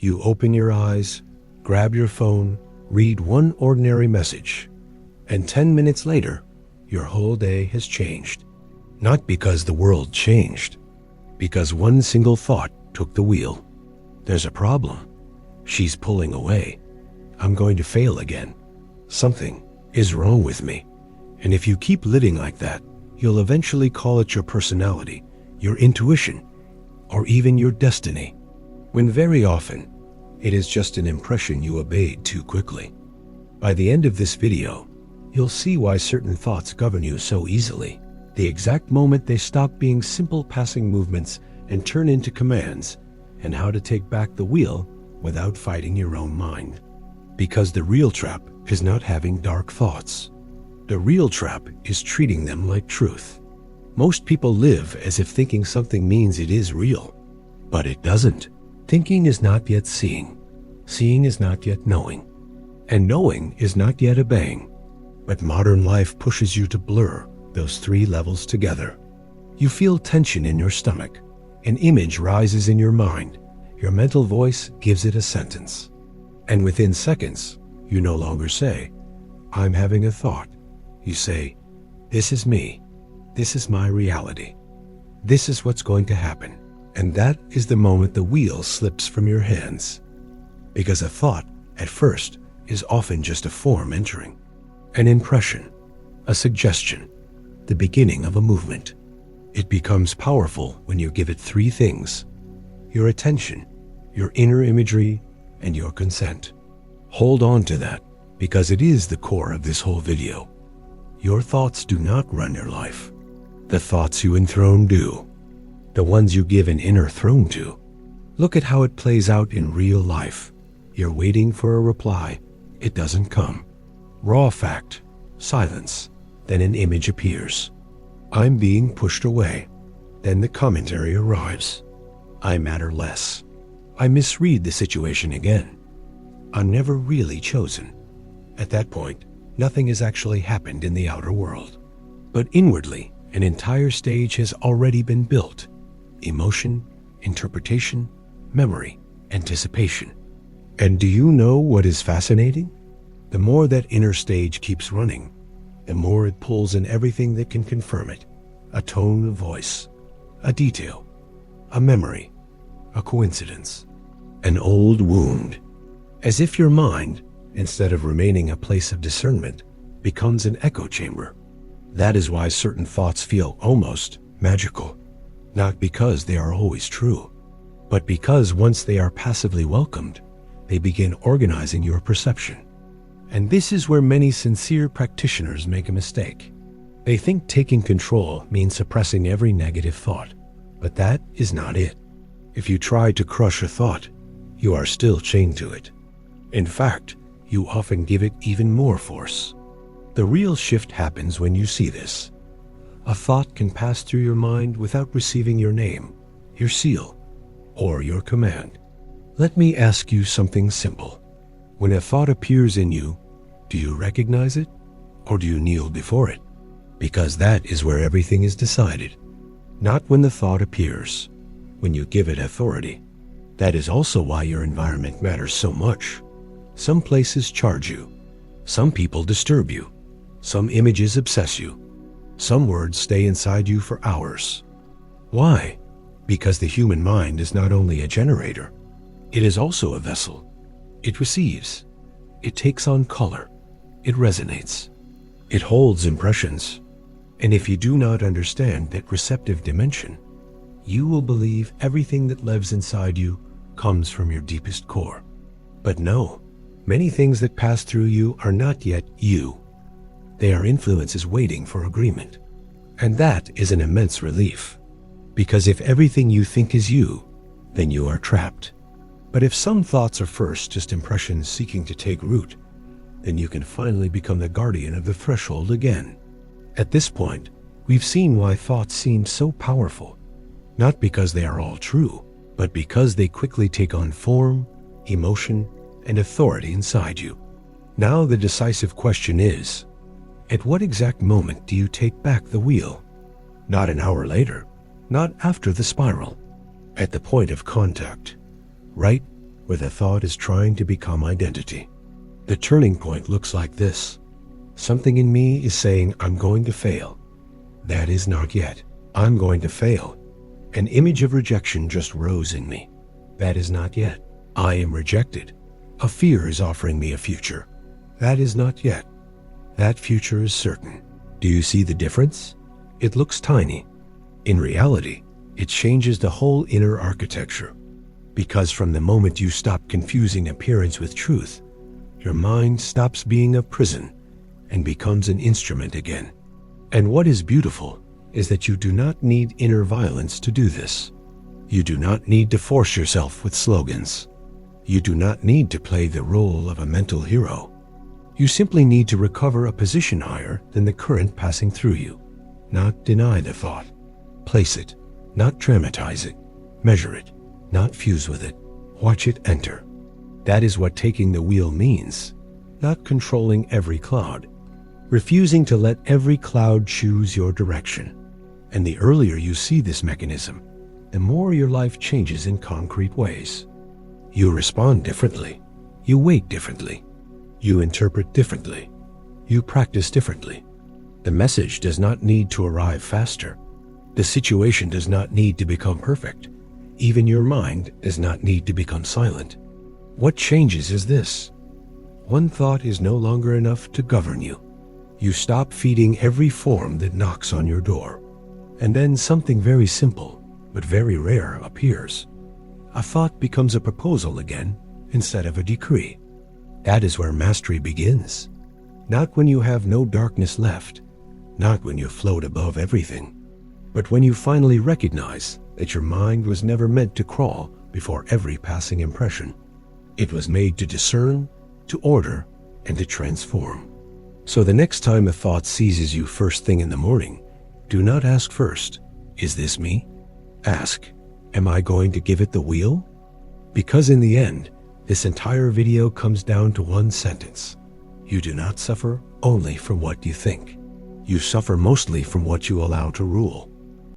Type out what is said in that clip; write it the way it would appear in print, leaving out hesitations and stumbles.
You open your eyes, grab your phone, read one ordinary message, and 10 minutes later, your whole day has changed. Not because the world changed, because one single thought took the wheel. There's a problem. She's pulling away. I'm going to fail again. Something is wrong with me. And if you keep living like that, you'll eventually call it your personality, your intuition, or even your destiny, when very often it is just an impression you obeyed too quickly. By the end of this video, you'll see why certain thoughts govern you so easily, the exact moment they stop being simple passing movements and turn into commands, and how to take back the wheel without fighting your own mind. Because the real trap is not having dark thoughts. The real trap is treating them like truth. Most people live as if thinking something means it is real, but it doesn't. Thinking is not yet seeing. Seeing is not yet knowing. And knowing is not yet obeying. But modern life pushes you to blur those three levels together. You feel tension in your stomach. An image rises in your mind. Your mental voice gives it a sentence. And within seconds, you no longer say, I'm having a thought. You say, this is me. This is my reality. This is what's going to happen. And that is the moment the wheel slips from your hands. Because a thought, at first, is often just a form entering, an impression, a suggestion, the beginning of a movement. It becomes powerful when you give it three things: your attention, your inner imagery, and your consent. Hold on to that, because it is the core of this whole video. Your thoughts do not run your life. The thoughts you enthrone do. The ones you give an inner throne to. Look at how it plays out in real life. You're waiting for a reply. It doesn't come. Raw fact. Silence. Then an image appears. I'm being pushed away. Then the commentary arrives. I matter less. I misread the situation again. I'm never really chosen. At that point, nothing has actually happened in the outer world. But inwardly, an entire stage has already been built. Emotion, interpretation, memory, anticipation. And do you know what is fascinating? The more that inner stage keeps running, the more it pulls in everything that can confirm it. A tone of voice, a detail, a memory, a coincidence, an old wound. As if your mind, instead of remaining a place of discernment, becomes an echo chamber. That is why certain thoughts feel almost magical. Not because they are always true, but because once they are passively welcomed, they begin organizing your perception. And this is where many sincere practitioners make a mistake. They think taking control means suppressing every negative thought, but that is not it. If you try to crush a thought, you are still chained to it. In fact, you often give it even more force. The real shift happens when you see this. A thought can pass through your mind without receiving your name, your seal, or your command. Let me ask you something simple. When a thought appears in you, do you recognize it, or do you kneel before it? Because that is where everything is decided. Not when the thought appears, when you give it authority. That is also why your environment matters so much. Some places charge you. Some people disturb you. Some images obsess you. Some words stay inside you for hours. Why? Because the human mind is not only a generator, it is also a vessel. It receives. It takes on color. It resonates. It holds impressions. And if you do not understand that receptive dimension, you will believe everything that lives inside you comes from your deepest core. But no, many things that pass through you are not yet you. They are influences waiting for agreement. And that is an immense relief. Because if everything you think is you, then you are trapped. But if some thoughts are first just impressions seeking to take root, then you can finally become the guardian of the threshold again. At this point, we've seen why thoughts seem so powerful, not because they are all true, but because they quickly take on form, emotion, and authority inside you. Now the decisive question is, at what exact moment do you take back the wheel? Not an hour later, not after the spiral, at the point of contact, right where the thought is trying to become identity. The turning point looks like this. Something in me is saying, I'm going to fail. That is not yet. I'm going to fail. An image of rejection just rose in me. That is not yet. I am rejected. A fear is offering me a future. That is not yet. That future is certain. Do you see the difference? It looks tiny. In reality, it changes the whole inner architecture. Because from the moment you stop confusing appearance with truth, your mind stops being a prison and becomes an instrument again. And what is beautiful is that you do not need inner violence to do this. You do not need to force yourself with slogans. You do not need to play the role of a mental hero. You simply need to recover a position higher than the current passing through you. Not deny the thought. Place it, not dramatize it. Measure it, not fuse with it. Watch it enter. That is what taking the wheel means. Not controlling every cloud. Refusing to let every cloud choose your direction. And the earlier you see this mechanism, the more your life changes in concrete ways. You respond differently. You wait differently. You interpret differently. You practice differently. The message does not need to arrive faster. The situation does not need to become perfect. Even your mind does not need to become silent. What changes is this. One thought is no longer enough to govern you. You stop feeding every form that knocks on your door. And then something very simple, but very rare, appears. A thought becomes a proposal again, instead of a decree. That is where mastery begins. Not when you have no darkness left, not when you float above everything, but when you finally recognize that your mind was never meant to crawl before every passing impression. It was made to discern, to order, and to transform. So the next time a thought seizes you first thing in the morning, do not ask first, is this me? Ask, am I going to give it the wheel? Because in the end, this entire video comes down to one sentence. You do not suffer only from what you think. You suffer mostly from what you allow to rule.